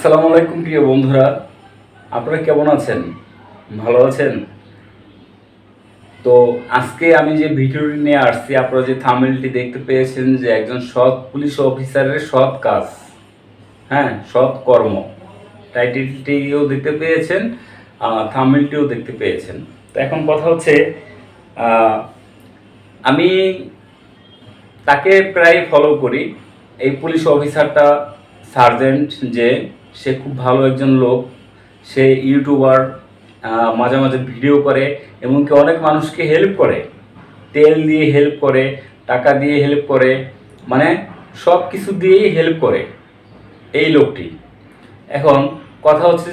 আসসালামু আলাইকুম প্রিয় বন্ধুরা, আপনারা কেমন আছেন? ভালো আছেন তো? আজকে আমি যে ভিডিওটি নিয়ে আসছি, আপনারা যে থাম্বনেলটি দেখতে পেয়েছেন যে একজন সৎ পুলিশ অফিসারের সৎ কাজ, সৎ কর্ম, টাইটেলটিও দেখতে পেয়েছেন, থাম্বনেলটিও দেখতে পেয়েছেন। তো এখন কথা হচ্ছে, আমি তাকে প্রায় ফলো করি। এই পুলিশ অফিসারটা সার্জেন্ট, যে সে খুব ভালো একজন লোক, সে ইউটিউবার, মাঝে মাঝে ভিডিও করে, এমনকি অনেক মানুষকে হেল্প করে, তেল দিয়ে হেল্প করে, টাকা দিয়ে হেল্প করে, মানে সব কিছু দিয়েই হেল্প করে এই লোকটি। এখন কথা হচ্ছে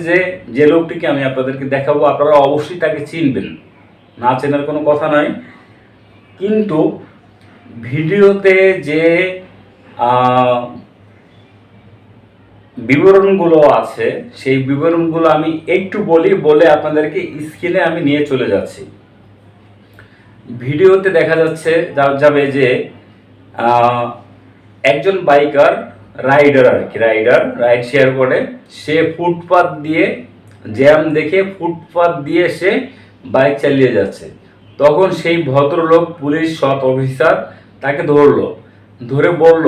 যে লোকটিকে আমি আপনাদেরকে দেখাবো, আপনারা অবশ্যই তাকে চিনবেন, না চেনার কোনো কথা নয়, কিন্তু ভিডিওতে যে বিবরণগুলো আছে সেই বিবরণগুলো আমি একটু বলে আপনাদেরকে স্ক্রিনে আমি নিয়ে চলে যাচ্ছি। ভিডিওতে দেখা যাবে যে একজন বাইকার, রাইডার রাইড শেয়ার করে, সে ফুটপাথ দিয়ে জ্যাম দেখে ফুটপাথ দিয়ে সে বাইক চালিয়ে যাচ্ছে। তখন সেই ভদ্রলোক পুলিশ সৎ অফিসার তাকে ধরে বলল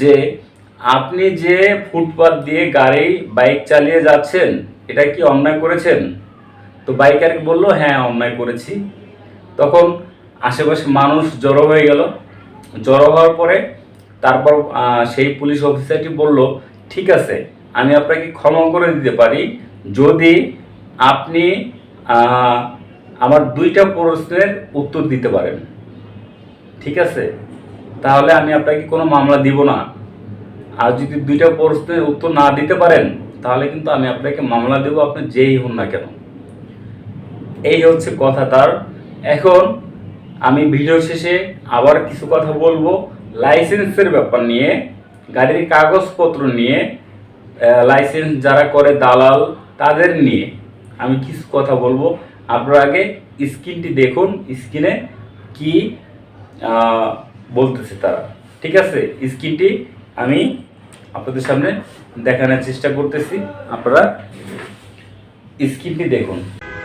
যে আপনি যে ফুটপাথ দিয়ে বাইক চালিয়ে যাচ্ছেন, এটা কি অন্যায় করেছেন? তো বাইকার বলল, হ্যাঁ অন্যায় করেছি। তখন আশেপাশে মানুষ জড়ো হয়ে গেল। জড়ো হওয়ার পরে তারপর সেই পুলিশ অফিসারটি বলল, ঠিক আছে, আমি আপনাকে ক্ষমা করে দিতে পারি যদি আপনি আমার 2টা প্রশ্নের উত্তর দিতে পারেন। ঠিক আছে, তাহলে আমি আপনাকে কোনো মামলা দিব না। আর যদি 2টা প্রশ্নের উত্তর না দিতে পারেন, তাহলে কিন্তু আমি আপনাকে মামলা দেব, আপনি যেই হন না কেন। এই হচ্ছে কথা তার। এখন আমি ভিডিও শেষে আবার কিছু কথা বলবো লাইসেন্সের ব্যাপার নিয়ে, গাড়ির কাগজপত্র নিয়ে, লাইসেন্স যারা করে দালাল, তাদের নিয়ে আমি কিছু কথা বলবো। আপনারা আগে স্ক্রিনটি দেখুন, স্ক্রিনে কি বলতেছে তারা। ঠিক আছে, স্ক্রিনটি আমি আপনাদের সামনে দেখানোর চেষ্টা করতেছি, আপনারা স্ক্রিনটি দেখুন।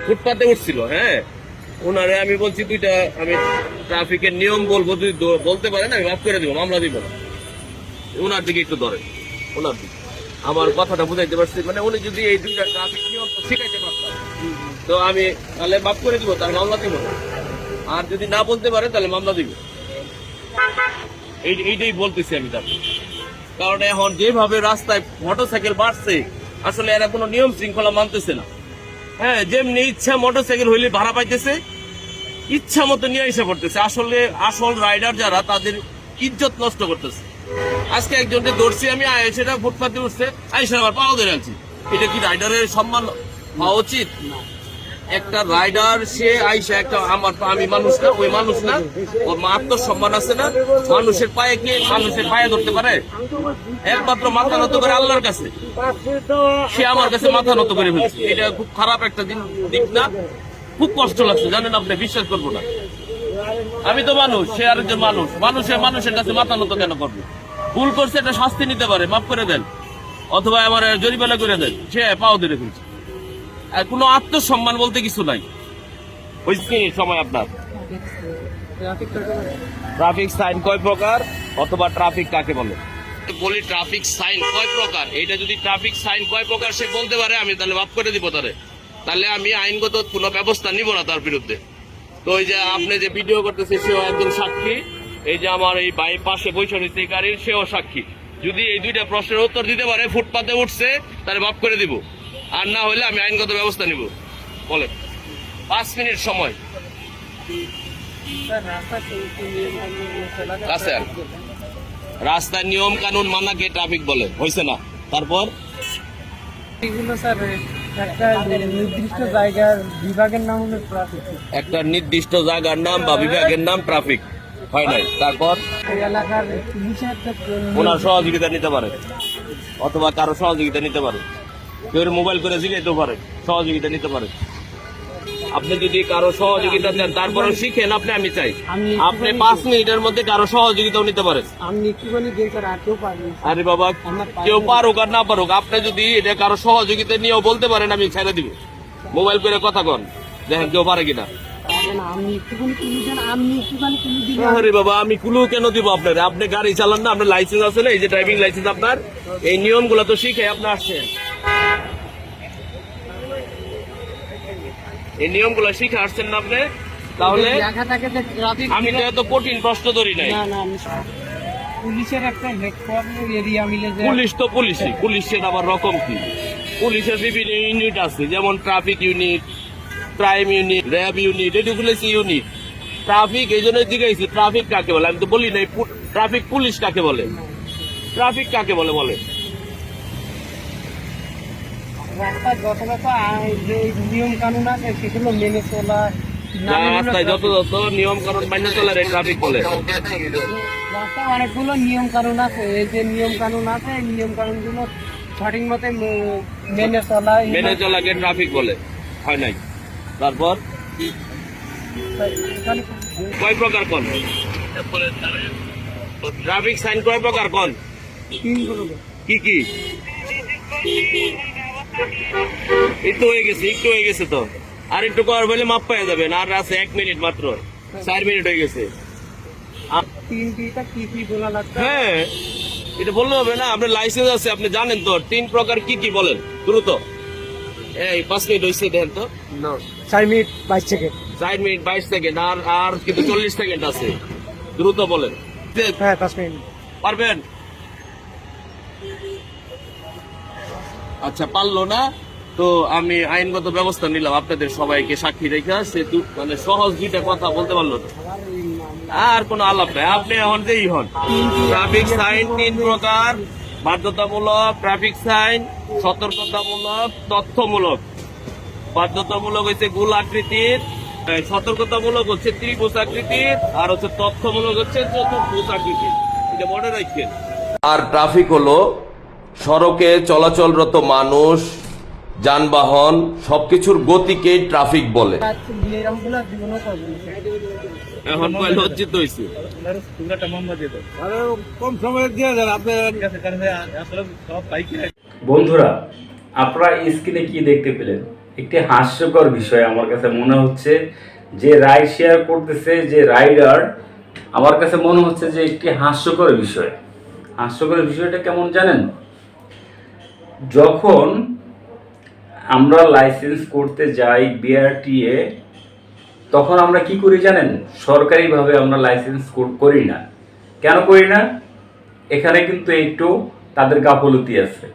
ফুটপাতে উঠছিল, ওনারে আমি বলছি 2টা আমি ট্রাফিকের নিয়ম বলবো, তুই বলতে পারেন, আমি মাফ করে দিব, মামলা দিব না। ওনার দিকে একটু ধরেন, ওনার দিকে আমার কথাটা বুঝাইতে পারছি। মানে উনি যদি এই 2টা ট্রাফিক নিয়ম শিখাইতে পারতাম, তো আমি তাহলে মাফ করে দিব, তাহলে মামলা দিব না। আর যদি না বলতে পারে তাহলে মামলা দিব। এইটাই বলতেছি আমি তাকে। কারণ এখন যেভাবে রাস্তায় মোটরসাইকেল বাড়ছে, আসলে এরা কোনো নিয়ম শৃঙ্খলা মানতেছে না। যেমনি ইচ্ছা মোটরসাইকেল হইলে ভাড়া পাইতেছে, ইচ্ছা মতো নিয়ে এসে পড়তেছে। আসলে আসল রাইডার যারা, তাদের ইজ্জত নষ্ট করতেছে। আজকে একজনকে ধরছি আমি, সেটা ফুটপাতে উঠছে, আইসা আবার পাও ধরে আনছি। এটা কি রাইডারের সম্মান হওয়া উচিত? একটা রাইডার, সে আইসা আমি মানুষ না, ওই মানুষ না, ওর আত্মসম্মান আছে না? মানুষের পায়ে কি মানুষের পায়ে ধরতে পারে? একমাত্র মাথা নত করে আল্লাহর কাছে। সে আমার কাছে মাথা নত করে ফেলছে। এটা খুব খারাপ একটা দিক না? খুব কষ্ট লাগছে, জানেন আপনি, বিশ্বাস করবো না। আমি তো মানুষ, সে আরেকজন মানুষ, মানুষের কাছে মাথা নত কেন করবে? ভুল করছে, একটা শাস্তি নিতে পারে, মাফ করে দেন, অথবা আমার জরিমানা করে দেন। সে পাও ধরে ফেলছে। কোনো আত্মসম্মান বলতে কিছু নাই। ওই সময় আপনার ট্রাফিক সাইন কয় প্রকার, অথবা ট্রাফিক কাকে বলে বলি, ট্রাফিক সাইন কয় প্রকার, এটা যদি ট্রাফিক সাইন কয় প্রকার সে বলতে পারে, আমি তাহলে মাফ করে দিব তাহলে আমি আইনগত কোনো ব্যবস্থা নিব না তার বিরুদ্ধে। তো ওই যে আপনি যে ভিডিও করতেছে, সেও একজন সাক্ষী। এই যে আমার এই পাশে বৈশা রয়েছে গাড়ির, সেও সাক্ষী। যদি এই 2টা প্রশ্নের উত্তর দিতে পারে, ফুটপাতে উঠছে, তাহলে মাফ করে দিব। আর না হলে আমি আইনগত ব্যবস্থা নিব। বলে 5 মিনিট সময়। রাস্তার নিয়ম কানুন মানাকে ট্রাফিক বলে, হয়েছে না? তারপর একটা নির্দিষ্ট জায়গার বিভাগের নাম হলো ট্রাফিক। একটা নির্দিষ্ট জায়গার নাম বা বিভাগের নাম ট্রাফিক হয় নাই। তারপর এলাকার ওনার সহযোগিতা নিতে পারে, অথবা কারো সহযোগিতা নিতে পারে, কেউ মোবাইল করে জিগাইতে পারে, সহযোগিতা নিতে পারে। আপনি যদি কারো সহযোগিতা চান তারপরেও শিখেন, আমি চাই আপনি 5 মিনিটের মধ্যে কারো সহযোগিতাও নিতে পারেন। আমি একটুখানি দেখে রাখতেও পারি। আরে বাবা, কেউ পারুক আর না পারুক, আপনি যদি এটা কারো সহযোগিতা নিয়েও বলতে পারেন আমি ছেড়ে দিব। মোবাইল করে কথা কন, দেখেন কেউ পারে কিনা। আরে বাবা, আমি কুলু কেন দিব আপনার? আপনি গাড়ি চালান না, আপনার লাইসেন্স আছে না? এই যে ড্রাইভিং লাইসেন্স আপনার, এই নিয়মগুলো তো শিখে আপনি আসছেন। এই নিয়মগুলো শিখে আসছেন না আপনি? তাহলে আমি তো এত কঠিন প্রশ্ন ধরি নাই। পুলিশের একটা এরিয়া মিলে, পুলিশ তো পুলিশই, পুলিশের আবার রকম কি? পুলিশের বিভিন্ন ইউনিট আছে, যেমন traffic unit, crime unit, RAB unit, education unit. Traffic এই জন্য জিজ্ঞাসি ট্রাফিক কাকে বলে, আমি তো বলি নাই ট্রাফিক পুলিশ কাকে বলে। ট্রাফিক কাকে বলে বলে? রাস্তায় যথাযথ যে নিয়ম কানুন আছে সেগুলো মেনে চলা, রাস্তায় যত নিয়ম কানুন মেনে চলার ট্রাফিক বলে। রাস্তায় অনেকগুলো নিয়ম কানুন আছে, এই যে নিয়ম কানুন আছে এই নিয়ম কানুন গুলো সঠিক মতে মেনে চলাকে ট্রাফিক বলে, হয় নাই? তারপর কয় প্রকার কোন ট্রাফিক সাইন? কয় প্রকার কোন? কি কি? একটু হয়ে গেছে তো, আর একটু কর বলে মাপ পাওয়া যাবে না। আর আছে 1 মিনিট মাত্র, 4 মিনিট হয়ে গেছে। হ্যাঁ, এটা বললে হবে না? আপনার লাইসেন্স আছে, আপনি জানেন তো 3 প্রকার কি কি বলেন দ্রুত। এই 5 মিনিট হয়েছে, দেখেন তো। 4 মিনিট 22 সেকেন্ড। 4 মিনিট 22 সেকেন্ড, আর কিন্তু 40 সেকেন্ড আছে, দ্রুত বলেন। হ্যাঁ, 5 মিনিট পারবেন? আচ্ছা, পারলো না তো আমি আইনগত ব্যবস্থা নিলাম আপনাদের সবাইকে সাক্ষী রেখে। সে মানে সহজ 2টা কথা বলতে পারলো না, আর কোনো আলাপ নাই। আপনি এখন যেই হন, ট্রাফিক সাইন 3 প্রকার: বাধ্যতামূলক ট্রাফিক সাইন, সতর্কতামূলক, তথ্যমূলক। বাধ্যতামূলক হচ্ছে গোল আকৃতির, সতর্কতামূলক হচ্ছে ত্রিভুজ আকৃতির, আর হচ্ছে তথ্যমূলক হচ্ছে চতুর্ভুজ আকৃতির। এটা মনে রাখবেন। আর ট্রাফিক হলো সড়কে চলাচলরত মানুষ, যানবাহন সবকিছুর গতিকে ট্রাফিক বলে। এখন লজ্জিত হয়েছে। বন্ধুরা, আপনারা স্ক্রিনে কি দেখতে পেলেন? একটি হাস্যকর বিষয় আমার কাছে মনে হচ্ছে। যে রাইড শেয়ার করতেছে যে রাইডার, আমার কাছে মনে হচ্ছে যে একটি হাস্যকর বিষয়। হাস্যকর বিষয়টা কেমন জানেন? যখন আমরা লাইসেন্স করতে যাই বিআরটিএ, তখন আমরা কি করি জানেন? সরকারিভাবে আমরা লাইসেন্স করি না। কেন করি না? এখানে কিন্তু একটু তাদের গাফলতি আছে,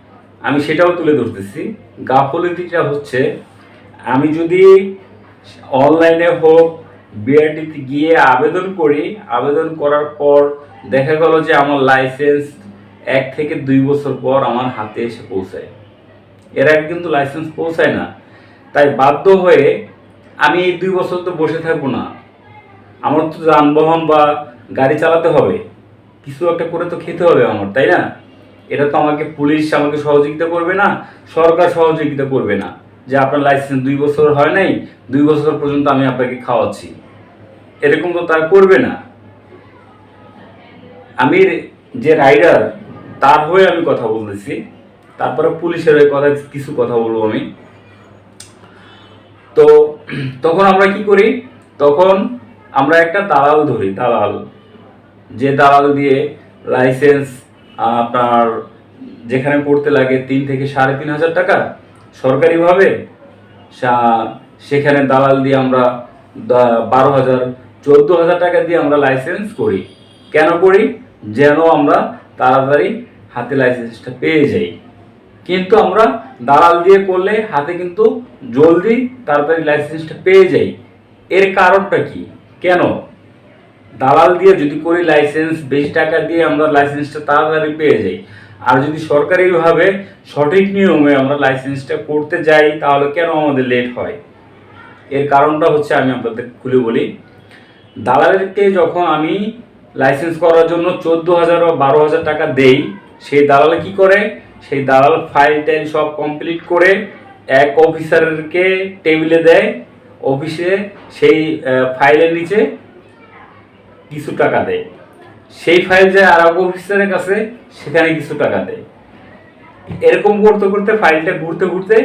আমি সেটাও তুলে ধরতেছি। গাফলতিটা হচ্ছে, আমি যদি অনলাইনে হোক বিআরটিতে গিয়ে আবেদন করি, আবেদন করার পর দেখা গেল যে আমার লাইসেন্স 1 থেকে 2 বছর পর আমার হাতে এসে পৌঁছায়। এর আগে কিন্তু লাইসেন্স পৌঁছায় না। তাই বাধ্য হয়ে আমি এই 2 বছর তো বসে থাকবো না, আমার তো যানবাহন বা গাড়ি চালাতে হবে, কিছু একটা করে তো খেতে হবে আমার, তাই না? এটা তো আমাকে পুলিশ আমাকে সহযোগিতা করবে না, সরকার সহযোগিতা করবে না যে আপনার লাইসেন্স 2 বছর হয় নাই, 2 বছর পর্যন্ত আমি আপনাকে খাওয়াচ্ছি, এরকম তো তারা করবে না। আমি যে রাইডার তার হয়ে আমি কথা বলতেছি, তারপরে পুলিশের হয়ে কিছু কথা বলবো আমি। তো তখন আমরা কি করি? তখন আমরা একটা দালাল ধরি, দালাল, যে দালাল দিয়ে লাইসেন্স আপনার যেখানে করতে লাগে 3 থেকে 3,500 টাকা সরকারিভাবে, সেখানে দালাল দিয়ে আমরা 12,000 14,000 টাকা দিয়ে আমরা লাইসেন্স করি। কেন করি? যেন আমরা তাড়াতাড়ি হাতে লাইসেন্সটা পেয়ে যাই। কিন্তু আমরা দালাল দিয়ে করলে হাতে কিন্তু জলদি তাড়াতাড়ি লাইসেন্সটা পেয়ে যাই। এর কারণটা কি? কেন দালাল দিয়ে যদি করি লাইসেন্স বেশি টাকা দিয়ে আমরা লাইসেন্সটা তাড়াতাড়ি পেয়ে যাই, আর যদি সরকারিভাবে সঠিক নিয়মে আমরা লাইসেন্সটা করতে যাই তাহলে কেন আমাদের লেট হয়? এর কারণটা হচ্ছে, আমি আপনাদের খুলে বলি। দালালকে যখন আমি লাইসেন্স করার জন্য 14,000 বা 12,000 টাকা দেই, সেই দালালে কি করে? সেই দালাল ফাইল টাইল সব কমপ্লিট করে এক অফিসারকে টেবিলে দেয়, অফিসে সেই ফাইলের নিচে কিছু টাকা দেয়, সেই ফাইল যায় আর এক অফিসারের কাছে, সেখানে কিছু টাকা দেয়। এরকম করতে করতে ফাইলটা ঘুরতে ঘুরতে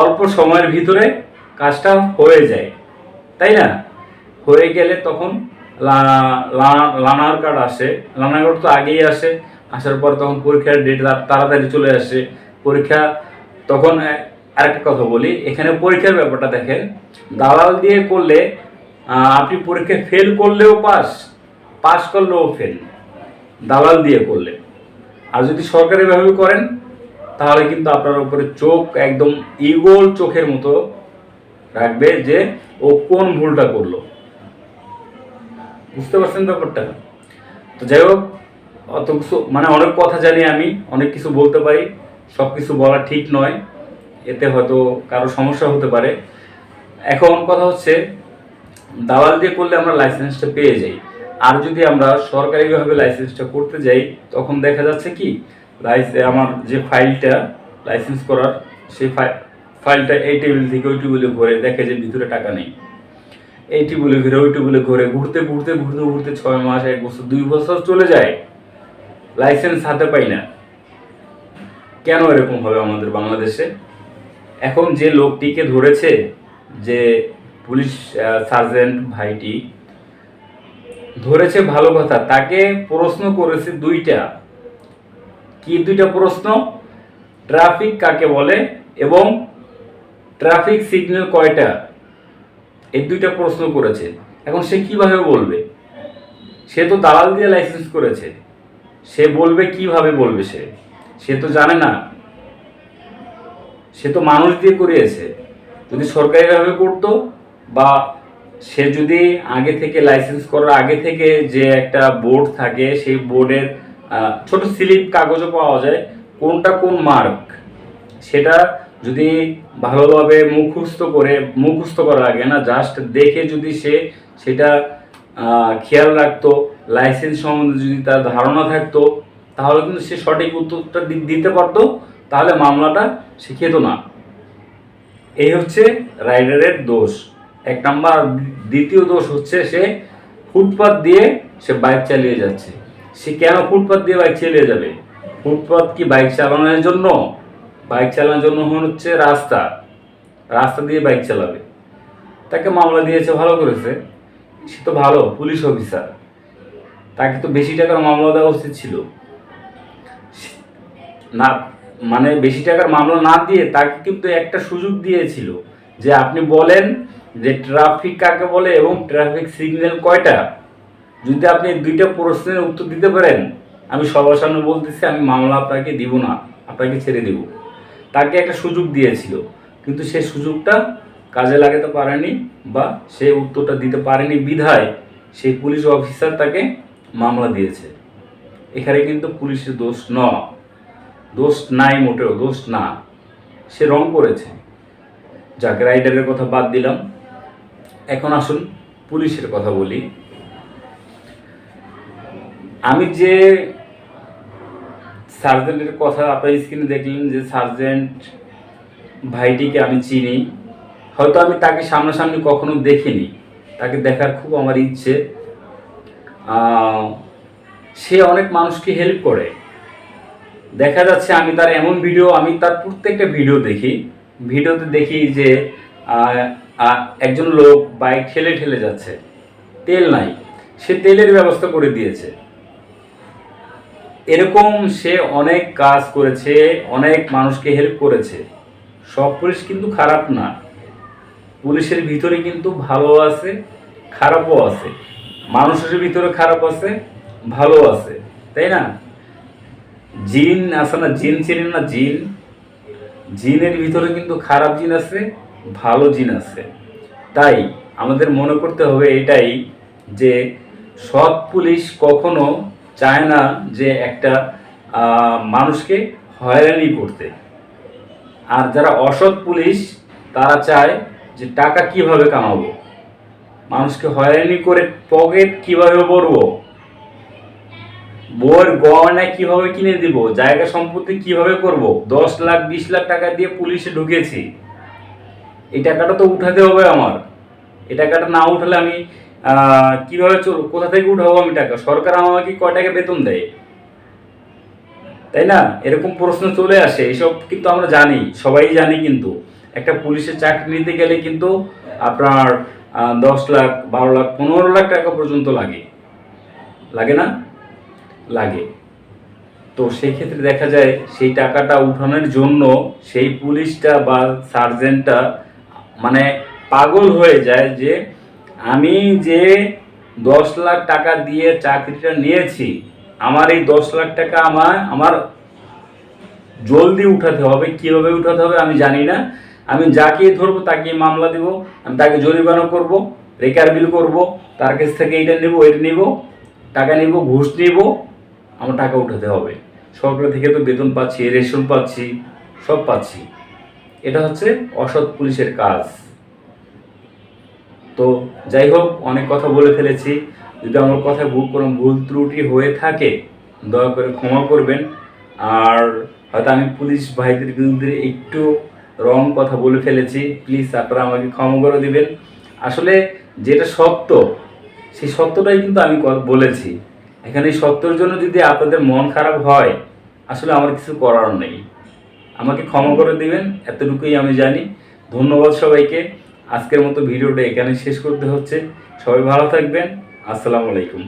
অল্প সময়ের ভিতরে কাজটা হয়ে যায়, তাই না? হয়ে গেলে তখন লার্নার কার্ড আসে। লার্নার কার্ড তো আগেই আসে, আসার পর তখন পরীক্ষার ডেট তাড়াতাড়ি চলে আসে। পরীক্ষা তখন আরেকটা কথা বলি, এখানে পরীক্ষার ব্যাপারটা দেখেন, দালাল দিয়ে করলে আপনি পরীক্ষায় ফেল করলেও পাস করলেও ফেল, দালাল দিয়ে করলে। আর যদি সরকারিভাবে করেন তাহলে কিন্তু আপনার উপরে চোখ একদম ঈগল চোখের মতো রাখবে যে ও কোন ভুলটা করলো। বুঝতে পারছেন ব্যাপারটা? তো যাই হোক, অত কিছু মানে অনেক কথা জানি আমি, অনেক কিছু বলতে পারি, সব কিছু বলা ঠিক নয়, এতে হয়তো কারো সমস্যা হতে পারে। এখন কথা হচ্ছে, দালাল দিয়ে করলে আমরা লাইসেন্সটা পেয়ে যাই, আর যদি আমরা সরকারিভাবে লাইসেন্সটা করতে যাই তখন দেখা যাচ্ছে কি, আমার যে ফাইলটা লাইসেন্স করার, সেই ফাইলটা এই টেবিল থেকে ওই টেবিলে ঘুরে দেখে যে ভিতরে টাকা নেই, এই টেবিলে ঘুরে ওই টেবিলে ঘুরে ঘুরতে ঘুরতে ঘুরতে ঘুরতে 6 মাস, 1 বছর, 2 বছর চলে যায়, লাইসেন্স হাতে পাই না। কেন এরকম হবে আমাদের বাংলাদেশে? এখন যে লোকটিকে ধরেছে, যে পুলিশ সার্জেন্ট ভাইটি ধরেছে, ভালো কথা, তাকে প্রশ্ন করেছে 2টা। কি 2টা প্রশ্ন? ট্রাফিক কাকে বলে এবং ট্রাফিক সিগন্যাল কয়টা, এই 2টা প্রশ্ন করেছে। এখন সে কিভাবে বলবে? সে তো দালাল দিয়ে লাইসেন্স করেছে, সে বলবে কিভাবে বলবে? সে তো জানে না, সে তো মানুষ দিয়ে করিয়েছে। যদি সরকারিভাবে করতো, বা সে যদি আগে থেকে লাইসেন্স করার আগে থেকে যে একটা বোর্ড থাকে, সেই বোর্ডের ছোট স্লিপ কাগজও পাওয়া যায় কোনটা কোন মার্ক, সেটা যদি ভালোভাবে মুখস্থ করা লাগে না, জাস্ট দেখে যদি সে সেটা খেয়াল রাখতো, লাইসেন্স সম্বন্ধে যদি তার ধারণা থাকতো, তাহলে কিন্তু সে সঠিক উত্তরটা দিতে পারতো, তাহলে মামলাটা সে খেত না। এই হচ্ছে রাইডারের দোষ 1 নাম্বার। দ্বিতীয় দোষ হচ্ছে, সে ফুটপাথ দিয়ে সে বাইক চালিয়ে যাচ্ছে। সে কেন ফুটপাথ দিয়ে বাইক চালিয়ে যাবে? ফুটপাথ কি বাইক চালানোর জন্য? বাইক চালানোর জন্য হচ্ছে রাস্তা দিয়ে বাইক চালাবে। তাকে মামলা দিয়েছে, ভালো করেছে, সে তো ভালো পুলিশ অফিসার, তাকে তো বেশি টাকার মামলা দেওয়া উচিত ছিল না। মানে বেশি টাকার মামলা না দিয়ে তাকে কিন্তু একটা সুযোগ দিয়েছিল, যে আপনি বলেন যে ট্রাফিক কাকে বলে এবং ট্রাফিক সিগন্যাল কয়টা। যদি আপনি 2টা প্রশ্নের উত্তর দিতে পারেন, আমি সবার সামনে বলতেছি, আমি মামলা আপনাকে দিব না, আপনাকে ছেড়ে দিব। তাকে একটা সুযোগ দিয়েছিল, কিন্তু সে সুযোগটা কাজে লাগাতে পারেনি, বা সে উত্তরটা দিতে পারেনি বিধায় সেই পুলিশ অফিসার তাকে মামলা দিয়েছে। এখানে কিন্তু পুলিশের দোষ নাই, মোটেও দোষ না, সে রং করেছে। যাক, রাইডারের কথা বাদ দিলাম, এখন আসুন পুলিশের কথা বলি। আমি যে সার্জেন্টের কথা আপনার স্ক্রিনে দেখলেন, যে সার্জেন্ট ভাইটিকে আমি চিনি, হয়তো আমি তাকে সামনাসামনি কখনো দেখিনি, তাকে দেখার খুব আমার ইচ্ছে। সে অনেক মানুষকে হেল্প করে, দেখা যাচ্ছে। আমি তার প্রত্যেকটা ভিডিওতে দেখি যে একজন লোক বাইক ঠেলে ঠেলে যাচ্ছে, তেল নাই, সে তেলের ব্যবস্থা করে দিয়েছে। এরকম সে অনেক কাজ করেছে, অনেক মানুষকে হেল্প করেছে। সব পুলিশ কিন্তু খারাপ না, পুলিশের ভিতরে কিন্তু ভালো আছে, খারাপও আছে, মানুষের ভিতরে খারাপ আছে, ভালো আছে, তাই না? জিন আছে না, জিন চিনেন না? জিনের ভিতরে কিন্তু খারাপ জিন আছে, ভালো জিন আছে। তাই আমাদের মনে করতে হবে এটাই, যে সৎ পুলিশ কখনো চায় না যে একটা মানুষকে হয়রানি করতে, আর যারা অসৎ পুলিশ তারা চায় যে টাকা কিভাবে কামাবো, মানুষকে হয়রানি করে পকেট কিভাবে ভরবো, বউয়ের গয়না কিভাবে কিনে দিব, জায়গা সম্পত্তি কিভাবে করব। 10 লাখ 20 লাখ টাকা দিয়ে পুলিশে ঢুকেছি, এই টাকাটা তো উঠাতে হবে আমার। এই টাকাটা না উঠালে আমি কিভাবে চলবো? কোথা থেকে উঠাবো আমি টাকা? সরকার আমাকে কয় টাকা বেতন দেয়, তাই না? এরকম প্রশ্ন চলে আসে। এসব কিন্তু আমরা জানি, সবাই জানি। কিন্তু একটা পুলিশের চাকরি নিতে গেলে কিন্তু আপনার 10 লাখ, 12 লাখ, 15 লাখ টাকা পর্যন্ত লাগে, লাগে না? লাগে। তো সেই ক্ষেত্রে দেখা যায় সেই টাকাটা উঠানোর জন্য সেই পুলিশটা বা সার্জেন্টটা মানে পাগল হয়ে যায় যে আমি যে 10 লাখ টাকা দিয়ে চাকরিটা নিয়েছি, আমার এই 10 লাখ টাকা আমার জলদি উঠাতে হবে। কীভাবে উঠাতে হবে আমি জানি না। আমি যাকে ধরবো তাকে মামলা দেব, আমি তাকে জরিমানা করব, রেকার বিল করব, তার কাছ থেকে এটা নেব, এটা নেব, টাকা নেব, ঘুষ নেব, আমার টাকা উঠাতে হবে। সরকার থেকে তো বেতন পাচ্ছি, রেশন পাচ্ছি, সব পাচ্ছি। এটা হচ্ছে অসৎ পুলিশের কাজ। তো যাই হোক, অনেক কথা বলে ফেলেছি। যদি আমার কথা কোনো ভুল ত্রুটি হয়ে থাকে দয়া করে ক্ষমা করবেন। আর হয়তো আমি পুলিশ ভাইদের বিরুদ্ধে একটু রং কথা বলে ফেলেছি, প্লিজ আপনারা আমাকে ক্ষমা করে দিবেন। আসলে যেটা সত্য সেই সত্যটাই কিন্তু আমি বলেছি। এখানে এই সত্যের জন্য যদি আপনাদের মন খারাপ হয়, আসলে আমার কিছু করার নেই। আমাকে ক্ষমা করে দিবেন, এতটুকুই আমি জানি। ধন্যবাদ সবাইকে। আজকের মতো ভিডিওটা এখানে শেষ করতে হচ্ছে। সবাই ভালো থাকবেন। আসসালামু আলাইকুম।